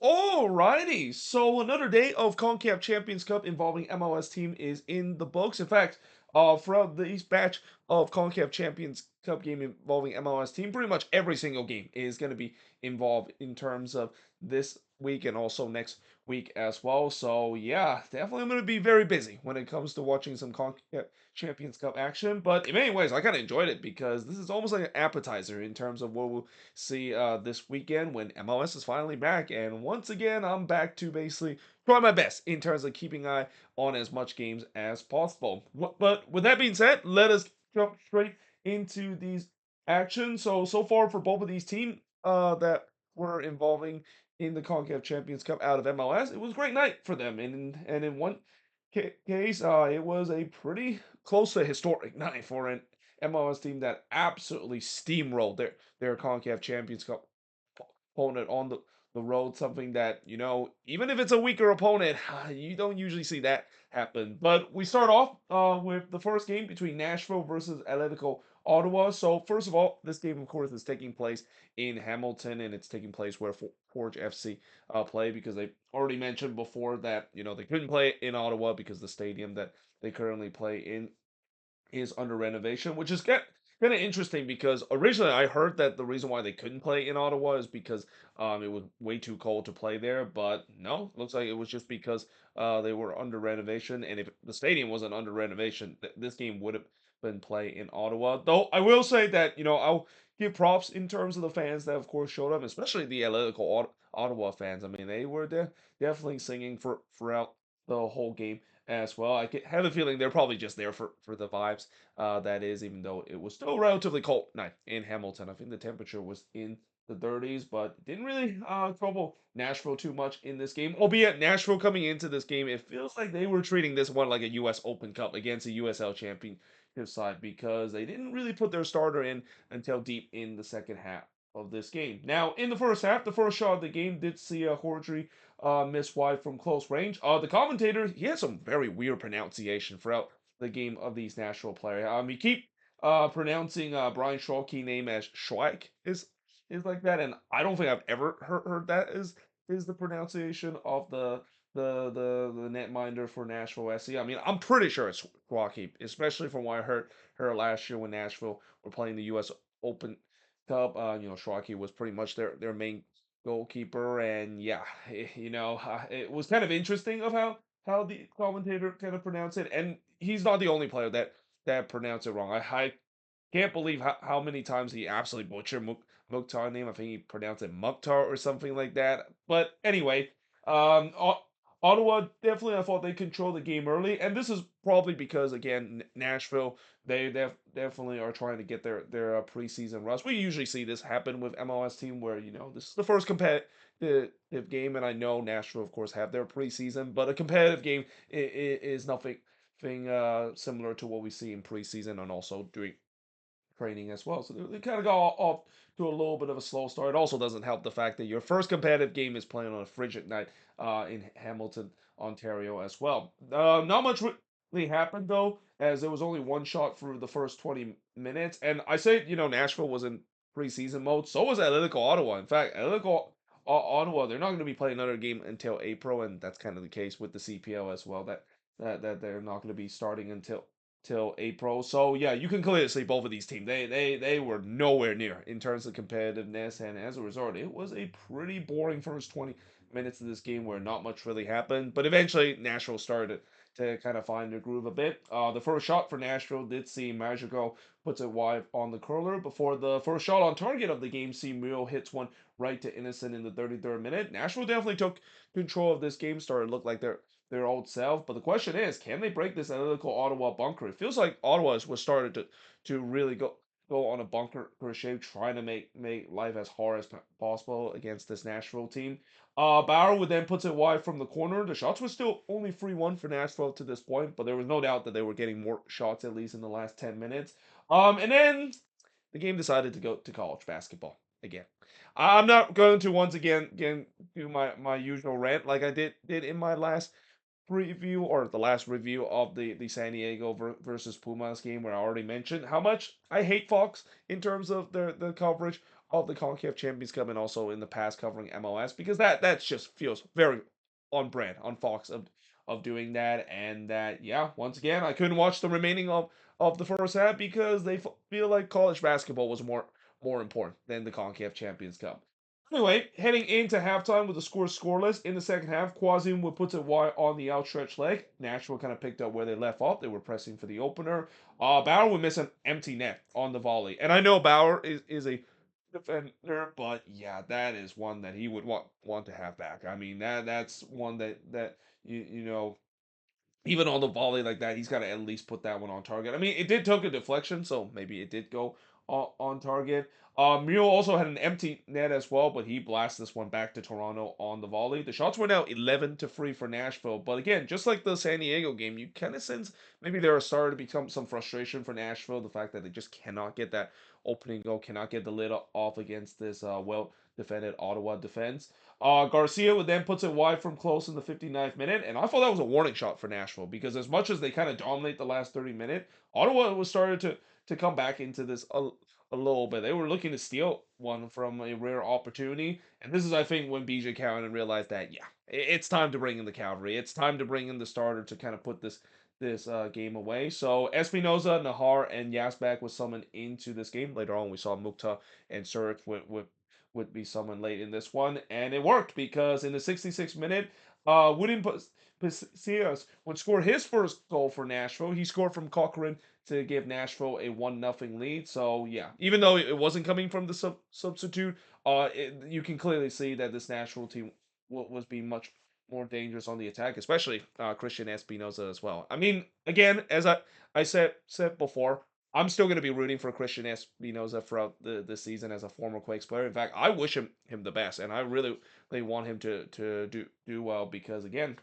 Alrighty, so another day of CONCACAF Champions Cup involving MLS team is in the books. In fact, throughout this batch of CONCACAF Champions Cup game involving MLS team, pretty much every single game is going to be involved in terms of this week and also next week as well. So yeah, definitely I'm going to be very busy when it comes to watching some CONCACAF Champions Cup action. But in many ways, I kind of enjoyed it because this is almost like an appetizer in terms of what we'll see this weekend when MLS is finally back. And once again, I'm back to basically try my best in terms of keeping an eye on as much games as possible. But with that being said, let us jump straight into these actions. So far for both of these teams that were involving in the CONCACAF Champions Cup out of MLS, it was a great night for them. And in one case, it was a pretty close to historic night for an MLS team that absolutely steamrolled their CONCACAF Champions Cup opponent on the road. Something that, even if it's a weaker opponent, you don't usually see that happen. But we start off with the first game between Nashville versus Atletico Ottawa. So first of all, this game, of course, is taking place in Hamilton, and it's taking place where Forge FC play because they already mentioned before that they couldn't play in Ottawa because the stadium that they currently play in is under renovation, which is kind of interesting because originally I heard that the reason why they couldn't play in Ottawa is because it was way too cold to play there. But no, looks like it was just because they were under renovation, and if the stadium wasn't under renovation, this game would have been played in Ottawa. Though I will say that I'll give props in terms of the fans that of course showed up, especially the Atletico Ottawa fans. I mean, they were definitely singing throughout the whole game as well. have a feeling they're probably just there for the vibes. That is, even though it was still relatively cold night in Hamilton. I think the temperature was in the 30s, but didn't really trouble Nashville too much in this game. Albeit Nashville coming into this game, it feels like they were treating this one like a U.S. Open Cup against a USL championship side because they didn't really put their starter in until deep in the second half of this game. Now, in the first half, the first shot of the game did see a Hordry miss wide from close range. The commentator, he had some very weird pronunciation throughout the game of these Nashville players. He keep pronouncing Brian Schalke name as Schweik is like that, and I don't think I've ever heard that is the pronunciation of the netminder for Nashville SC. I mean, I'm pretty sure it's Schwalke, especially from what I heard her last year when Nashville were playing the U.S. Open Cup. Schwalke was pretty much their main goalkeeper, and yeah, it was kind of interesting of how the commentator kind of pronounced it, and he's not the only player that pronounced it wrong. I can't believe how many times he absolutely butchered Mukhtar name. I think he pronounced it Mukhtar or something like that. But anyway, Ottawa definitely I thought they controlled the game early, and this is probably because again Nashville they definitely are trying to get their preseason rust. We usually see this happen with MLS team where this is the first competitive game, and I know Nashville of course have their preseason, but a competitive game is nothing similar to what we see in preseason and also during training as well. So they kind of got off to a little bit of a slow start. It also doesn't help the fact that your first competitive game is playing on a frigid night in Hamilton, Ontario as well. Not much really happened though, as there was only one shot for the first 20 minutes. And I say, Nashville was in preseason mode. So was Atletico Ottawa. In fact, Atletico Ottawa, they're not going to be playing another game until April, and that's kind of the case with the CPL as well. That they're not going to be starting until till April. So yeah, you can clearly see both of these teams. They were nowhere near in terms of competitiveness, and as a result, it was a pretty boring first 20 minutes of this game where not much really happened. But eventually, Nashville started to kind of find their groove a bit. The first shot for Nashville did see Magical puts it wide on the curler before the first shot on target of the game. See Muriel hits one right to Innocent in the 33rd minute. Nashville definitely took control of this game, started to look like their old self. But the question is, can they break this analytical Ottawa bunker? It feels like Ottawa was started to really go on a bunker shape, trying to make life as hard as possible against this Nashville team. Bauer would then puts it wide from the corner. The shots were still only 3-1 for Nashville to this point, but there was no doubt that they were getting more shots at least in the last 10 minutes. And then the game decided to go to college basketball again. I'm not going to once again do my usual rant like I did in my last preview or the last review of the San Diego versus Pumas game where I already mentioned how much I hate Fox in terms of the coverage of the CONCACAF Champions Cup and also in the past covering MLS because that just feels very on brand on Fox of doing that. And that, yeah, once again, I couldn't watch the remaining of the first half because they feel like college basketball was more important than the CONCACAF Champions Cup. Anyway, heading into halftime with the score scoreless in the second half, Quasim would put it wide on the outstretched leg. Nashville kind of picked up where they left off. They were pressing for the opener. Bauer would miss an empty net on the volley. And I know Bauer is a defender, but yeah, that is one that he would want to have back. I mean, that's one that you know, even on the volley like that, he's got to at least put that one on target. I mean, it did took a deflection, so maybe it did go on target. Mule also had an empty net as well, but he blasted this one back to Toronto on the volley. The shots were now 11-3 for Nashville, but again, just like the San Diego game, you kind of sense maybe there are starting to become some frustration for Nashville. The fact that they just cannot get that opening goal, cannot get the lid off against this well defended Ottawa defense. Garcia would then puts it wide from close in the 59th minute, and I thought that was a warning shot for Nashville because as much as they kind of dominate the last 30 minutes, Ottawa was started to come back into this a little bit. They were looking to steal one from a rare opportunity, and this is I think when BJ Cowan realized that yeah, it's time to bring in the cavalry. It's time to bring in the starter to kind of put this game away. So Espinoza, Nahar, and Yazbek was summoned into this game. Later on, we saw Mukta and Surik would be summoned late in this one, and it worked because in the 66th minute, William Pasillas would score his first goal for Nashville. He scored from Cochran to give Nashville a 1-0 lead. So yeah, even though it wasn't coming from the substitute, you can clearly see that this Nashville team was being much more dangerous on the attack, especially Christian Espinoza as well. I mean, again, as I said before, I'm still going to be rooting for Christian Espinoza throughout the season as a former Quakes player. In fact, I wish him the best, and I really want him to do well because again,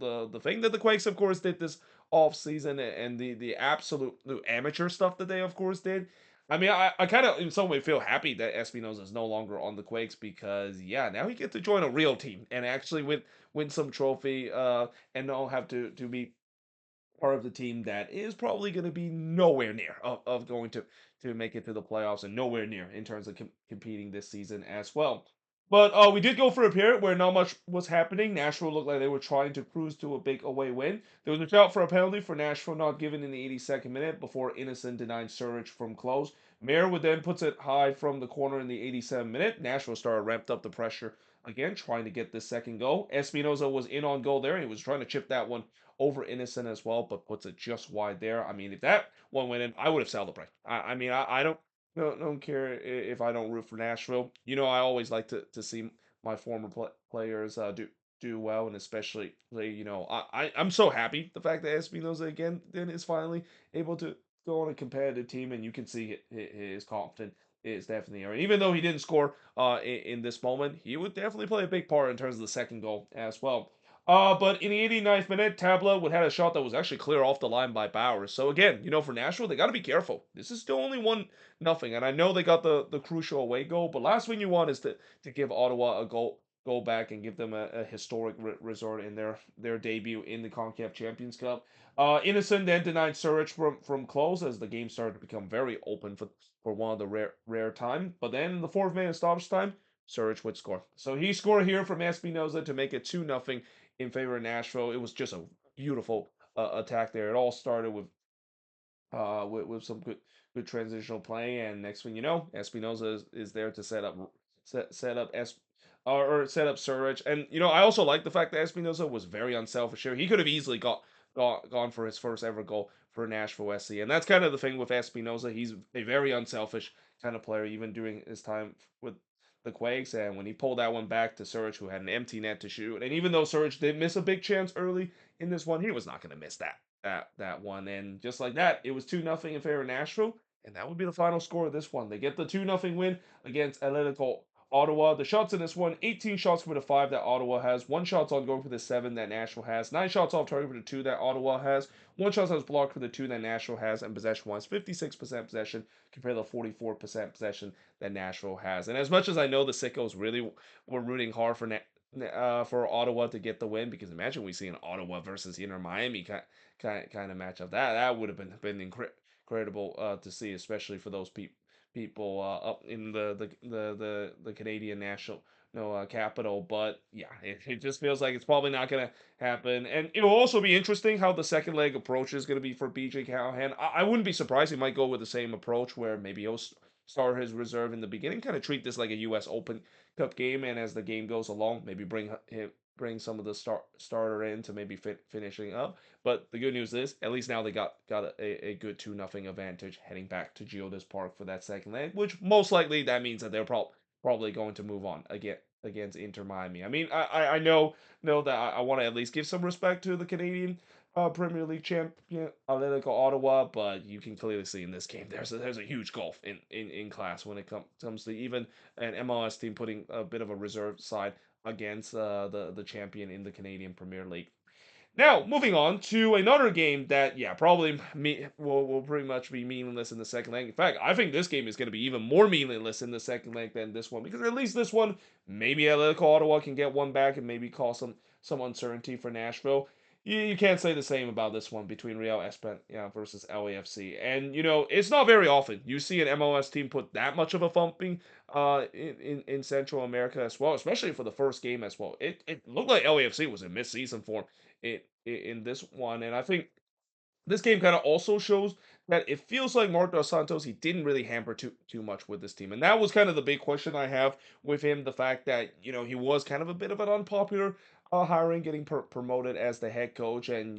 the thing that the Quakes of course did this off season and the absolute amateur stuff that they of course did. I mean, I kind of in some way feel happy that Espinoza is no longer on the Quakes because yeah, now he gets to join a real team and actually win some trophy and not have to be part of the team that is probably going to be nowhere near of going to make it to the playoffs and nowhere near in terms of competing this season as well. But we did go for a period where not much was happening. Nashville looked like they were trying to cruise to a big away win. There was a shout for a penalty for Nashville not given in the 82nd minute before Innocent denied Surridge from close. Mayer would then puts it high from the corner in the 87th minute. Nashville started ramped up the pressure again, trying to get this second goal. Espinoza was in on goal there. He was trying to chip that one over Innocent as well, but puts it just wide there. I mean, if that one went in, I would have celebrated. I mean, I don't care if I don't root for Nashville. You know, I always like to see my former players do well, and especially you know, I'm so happy the fact that Espinoza again then is finally able to go on a competitive team, and you can see his confidence is definitely there. And even though he didn't score in this moment, he would definitely play a big part in terms of the second goal as well. But in the 89th minute, Tabla would had a shot that was actually clear off the line by Bowers. So again, you know, for Nashville, they got to be careful. This is still only 1-0, and I know they got the crucial away goal. But last thing you want is to give Ottawa a goal back and give them a historic resort in their debut in the CONCACAF Champions Cup. Innocent then denied Surridge from close as the game started to become very open for one of the rare time. But then in the fourth minute stoppage time, Surridge would score. So he scored here from Espinoza to make it 2-0 in favor of Nashville. It was just a beautiful attack there. It all started with some good transitional play, and next thing you know, Espinoza is there to set up or set up Surridge. And you know, I also like the fact that Espinoza was very unselfish here. He could have easily gone for his first ever goal for Nashville SC, and that's kind of the thing with Espinoza. He's a very unselfish kind of player, even during his time with the Quakes. And when he pulled that one back to Surridge, who had an empty net to shoot, and even though Surridge did miss a big chance early in this one, he was not going to miss that one. And just like that, it was 2-0 in favor of Nashville, and that would be the final score of this one. They get the 2-0 win against Atletico Ottawa. The shots in this one, 18 shots for the 5 that Ottawa has, 1 shot on goal for the 7 that Nashville has, 9 shots off target for the 2 that Ottawa has, 1 shot was blocked for the 2 that Nashville has, and possession-wise, 56% possession compared to the 44% possession that Nashville has. And as much as I know the Sickos really were rooting hard for Ottawa to get the win, because imagine we see an Ottawa versus Inter Miami kind of matchup. That would have been incredible to see, especially for those people up in the Canadian national no capital. But yeah, it just feels like it's probably not gonna happen. And it will also be interesting how the second leg approach is gonna be for BJ Callahan. I wouldn't be surprised he might go with the same approach where maybe he'll start his reserve in the beginning, kind of treat this like a U.S. Open Cup game, and as the game goes along, maybe bring some of the starter in to maybe finishing up. But the good news is, at least now they got a good 2-0 advantage heading back to Geodis Park for that second leg, which most likely that means that they're probably going to move on against Inter Miami. I mean, I know that I want to at least give some respect to the Canadian Premier League champion Atletico Ottawa, but you can clearly see in this game there's a huge gulf in class when it comes to even an MLS team putting a bit of a reserve side against the champion in the Canadian Premier League. Now, moving on to another game that, yeah, probably will pretty much be meaningless in the second leg. In fact, I think this game is going to be even more meaningless in the second leg than this one, because at least this one, maybe Atletico Ottawa can get one back and maybe cause some uncertainty for Nashville. You can't say the same about this one between Real España versus LAFC. And, it's not very often you see an MLS team put that much of a thumping in Central America as well, especially for the first game as well. It looked like LAFC was in mid-season form in this one. And I think this game kind of also shows that it feels like Marc Dos Santos, he didn't really hamper too much with this team. And that was kind of the big question I have with him, the fact that, he was kind of a bit of an unpopular hiring, getting promoted as the head coach. And,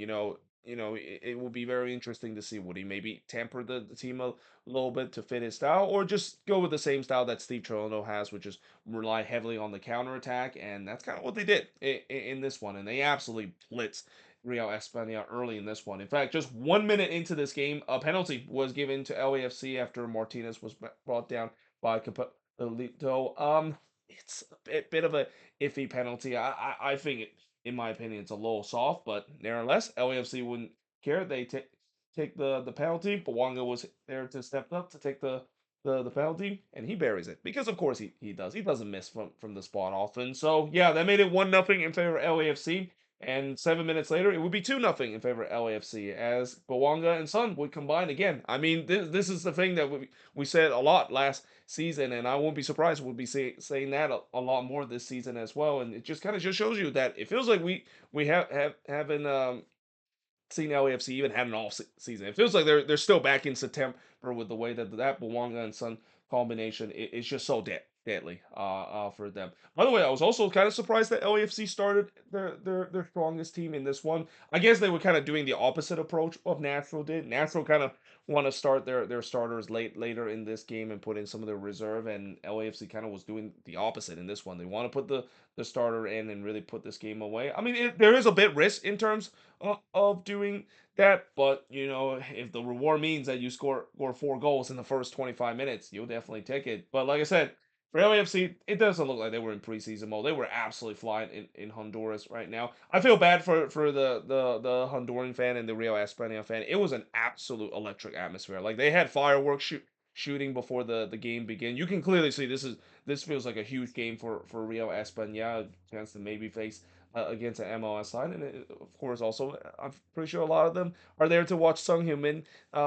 it will be very interesting to see, would he maybe temper the team a little bit to fit his style, or just go with the same style that Steve Toronto has, which is rely heavily on the counterattack. And that's kind of what they did in this one. And they absolutely blitzed Real España early in this one. In fact, just 1 minute into this game, a penalty was given to LAFC after Martinez was brought down by Capelito. It's a bit of a iffy penalty. I think, in my opinion, it's a little soft, but nevertheless, LAFC wouldn't care. They take the penalty. Bawanga was there to step up to take the penalty, and he buries it because of course he does. He doesn't miss from the spot often. So yeah, that made it 1-0 in favor of LAFC. And 7 minutes later, it would be 2-0 in favor of LAFC as Bawanga and Son would combine again. I mean, this is the thing that we said a lot last season, and I won't be surprised we'll be saying that a lot more this season as well. And it just kind of just shows you that it feels like we haven't seen LAFC even had an off season. It feels like they're still back in September with the way that Bawanga and Sun combination is just so deadly for them. By the way, I was also kind of surprised that LAFC started their strongest team in this one. I guess they were kind of doing the opposite approach of Nashville did. Nashville kind of want to start their starters later in this game and put in some of their reserve, and LAFC kind of was doing the opposite in this one. They want to put the starter in and really put this game away. I mean, there is a bit risk in terms of doing that, but if the reward means that you score 4 goals in the first 25 minutes, you'll definitely take it. But like I said, for LAFC, it doesn't look like they were in preseason mode. They were absolutely flying in Honduras right now. I feel bad for the Honduran fan and the Rio Espana fan. It was an absolute electric atmosphere. Like, they had fireworks shooting before the game began. You can clearly see this feels like a huge game for Rio Espana, chance to maybe face against an MLS side. And of course, also, I'm pretty sure a lot of them are there to watch Sung Heung-min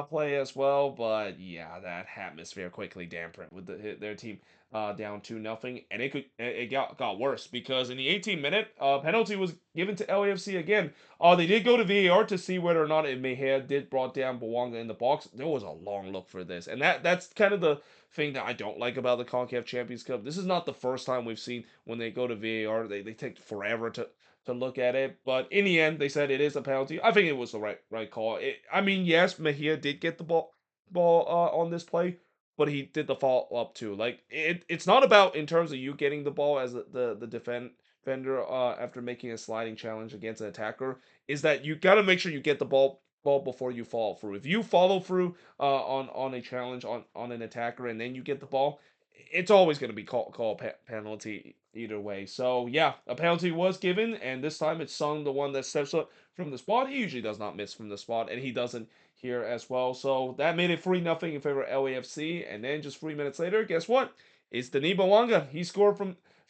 play as well. But yeah, that atmosphere quickly dampened with their team down 2-0, and it got worse because in the 18th minute, penalty was given to LAFC again. They did go to VAR to see whether or not it may have did brought down Bawanga in the box. There was a long look for this, and that's kind of the thing that I don't like about the CONCACAF Champions Cup. This is not the first time we've seen when they go to VAR, they take forever to look at it. But in the end, they said it is a penalty. I think it was the right call. I mean, yes, Mejia did get the ball on this play, but he did the follow up too. Like, it's not about in terms of you getting the ball as the defender after making a sliding challenge against an attacker. Is that you got to make sure you get the ball before you follow through. If you follow through on a challenge on an attacker and then you get the ball, it's always going to be called penalty either way. So yeah, a penalty was given, and this time it's Sung, the one that steps up from the spot. He usually does not miss from the spot, and he doesn't here as well. So that made it 3-0 in favor of LAFC. And then just 3 minutes later, guess what? It's Denis Bawanga. He scored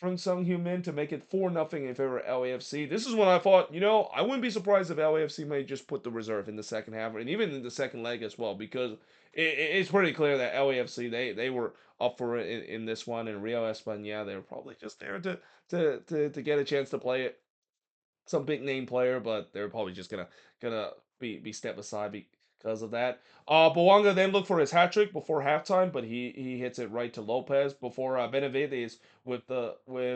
from Sung Min to make it 4-0 in favor of LAFC. This is when I thought, I wouldn't be surprised if LAFC may just put the reserve in the second half and even in the second leg as well, because it's pretty clear that LAFC they were up for it in this one, and Rio Espana they were probably just there to get a chance to play it some big name player, but they're probably just gonna be stepped aside because of that. Bawanga then looked for his hat trick before halftime, but he hits it right to Lopez before Benavides with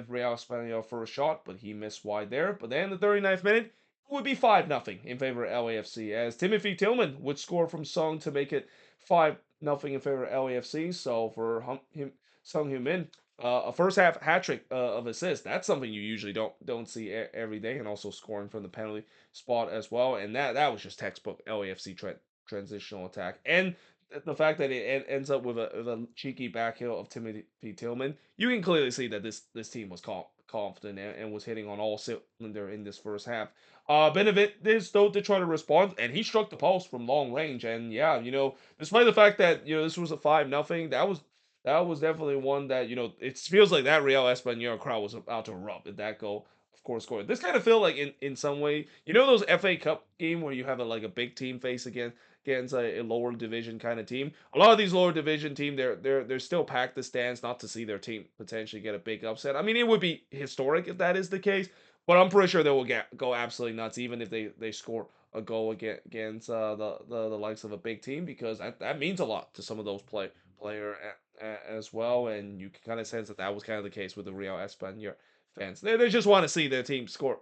Real Espanol for a shot, but he missed wide there. But then the 39th minute it would be 5-0 in favor of LAFC as Timothy Tillman would score from Sung to make it 5-0 in favor of LAFC. So for Sung Min, a first half hat trick of assists. That's something you usually don't see every day, and also scoring from the penalty spot as well. And that was just textbook LAFC transitional attack. And the fact that it ends up with a cheeky backheel of Timothy Tillman, you can clearly see that this team was confident and was hitting on all cylinder in this first half. Benavides though did try to respond, and he struck the post from long range. And yeah, despite the fact that this was a 5-0, that was definitely one that it feels like that Real Espanol crowd was about to erupt if that goal, of course, scored. This kind of feel like in some way, those FA Cup game where you have a big team face against a lower division kind of team. A lot of these lower division team, they're still packed the stands not to see their team potentially get a big upset. I mean, it would be historic if that is the case, but I'm pretty sure they will go absolutely nuts even if they score a goal against the likes of a big team, because that means a lot to some of those player as well, and you can kind of sense that was kind of the case with the Real Español fans. They just want to see their team score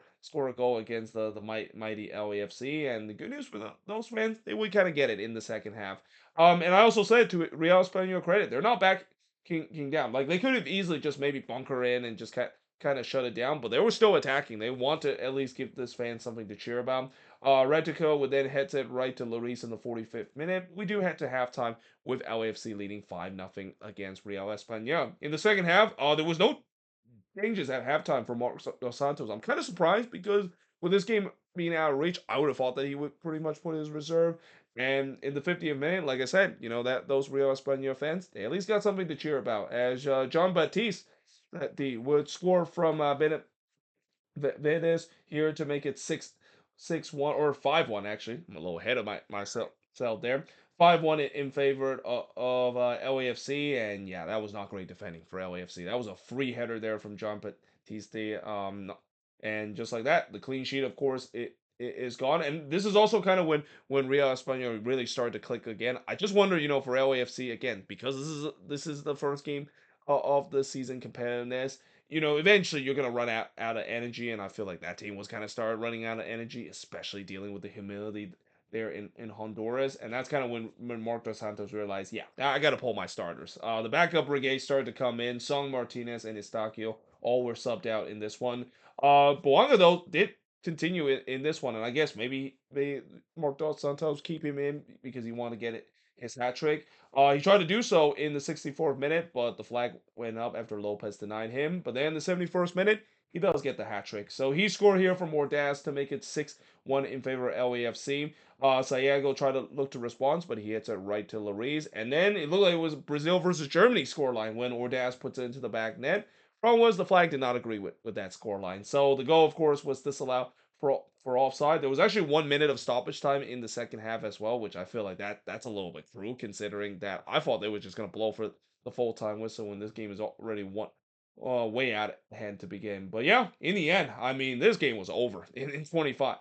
a goal against the mighty LAFC, and the good news for those fans, they would kind of get it in the second half. And I also said to Real Español credit, they're not back king down. Like they could have easily just maybe bunker in and just kind of shut it down, but they were still attacking. They want to at least give this fan something to cheer about. Retico would then head it right to Lloris in the 45th minute. We do head to halftime with LAFC leading 5-0 against Real Español. In the second half, there was no changes at halftime for Marcos Dos Santos. I'm kind of surprised because with this game being out of reach, I would have thought that he would pretty much put his reserve. And in the 50th minute, like I said, that those Real Español fans, they at least got something to cheer about. As John Baptiste would score from Vedes here to make it 6-1 or 5-1 actually. I'm a little ahead of myself there. 5-1 in favor of LAFC, and yeah, that was not great defending for LAFC. That was a free header there from John Batiste. And just like that, the clean sheet, of course, it is gone. And this is also kind of when Real Español really started to click again. I just wonder, for LAFC again, because this is the first game of the season competitiveness. Eventually you're gonna run out of energy, and I feel like that team was kind of started running out of energy, especially dealing with the humility there in Honduras, and that's kind of when Marc Dos Santos realized, yeah, I got to pull my starters. The backup brigade started to come in. Song Martinez and Estacio all were subbed out in this one. Boanga though did continue in this one, and I guess maybe Marc Dos Santos keep him in because he wanted to get his hat trick. He tried to do so in the 64th minute, but the flag went up after Lopez denied him. But then in the 71st minute, he does get the hat trick. So he scored here for Ordaz to make it 6-1 in favor of LAFC. Sayago tried to look to respond, but he hits it right to Lloris. And then it looked like it was Brazil versus Germany scoreline when Ordaz puts it into the back net. Problem was the flag did not agree with that scoreline. So the goal, of course, was disallowed for offside. There was actually 1 minute of stoppage time in the second half as well, which I feel like that's a little bit through, considering that I thought they were just gonna blow for the full time whistle when this game is already way out of hand to begin. But yeah, in the end, I mean, this game was over in 25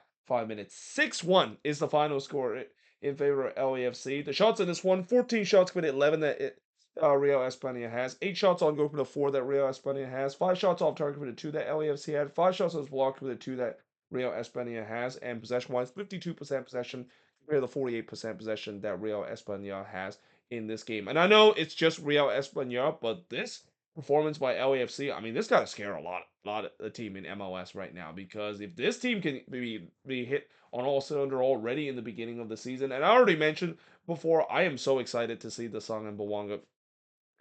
minutes. 6-1 is the final score in favor of LAFC. The shots in this one, 14 shots committed, 11 that Real España has. 8 shots on goal for the 4 that Real España has. 5 shots off target for the 2 that LAFC had. 5 shots was blocked for the 2 that Real España has. And possession-wise, 52% possession compared to the 48% possession that Real España has in this game. And I know it's just Real España, but this performance by LAFC, I mean, this got to scare a lot of the team in MLS right now, because if this team can be hit on all cylinder already in the beginning of the season, and I already mentioned before, I am so excited to see the Song and Bawanga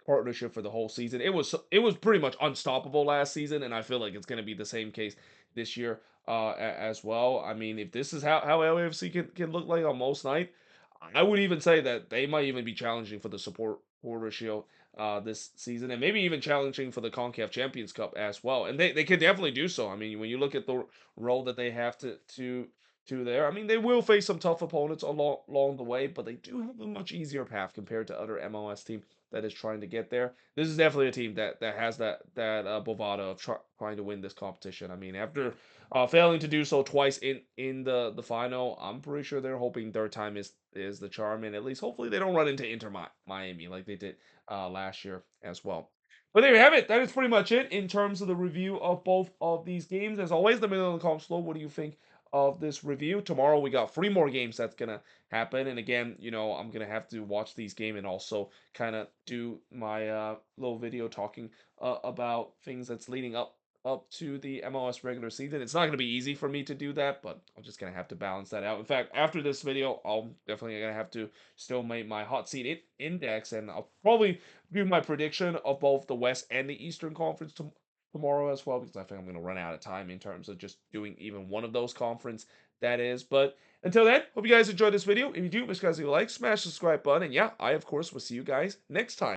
partnership for the whole season. It was pretty much unstoppable last season, and I feel like it's going to be the same case this year as well. I mean, if this is how LAFC can look like on most night, I would even say that they might even be challenging for the supporter shield this season, and maybe even challenging for the CONCACAF Champions Cup as well. And they could definitely do so. I mean, when you look at the role that they have to there, I mean, they will face some tough opponents along the way, but they do have a much easier path compared to other MLS teams that is trying to get there. This is definitely a team that has that bravado of trying to win this competition. I mean, after failing to do so twice in the final, I'm pretty sure they're hoping third time is the charm, and at least hopefully they don't run into Miami like they did last year as well. But there you have it. That is pretty much it in terms of the review of both of these games. As always, let me know in the comments below. What do you think of this review? Tomorrow we got 3 more games that's gonna happen, and again, I'm gonna have to watch these games and also kind of do my little video talking about things that's leading up to the MLS regular season. It's not going to be easy for me to do that, but I'm just going to have to balance that out. In fact, after this video, I'll definitely going to have to still make my hot seat index, and I'll probably do my prediction of both the West and the Eastern Conference tomorrow as well, because I think I'm going to run out of time in terms of just doing even one of those conference, that is. But until then, hope you guys enjoyed this video. If you do, make sure you guys leave a like, smash the subscribe button, and yeah, I, of course, will see you guys next time.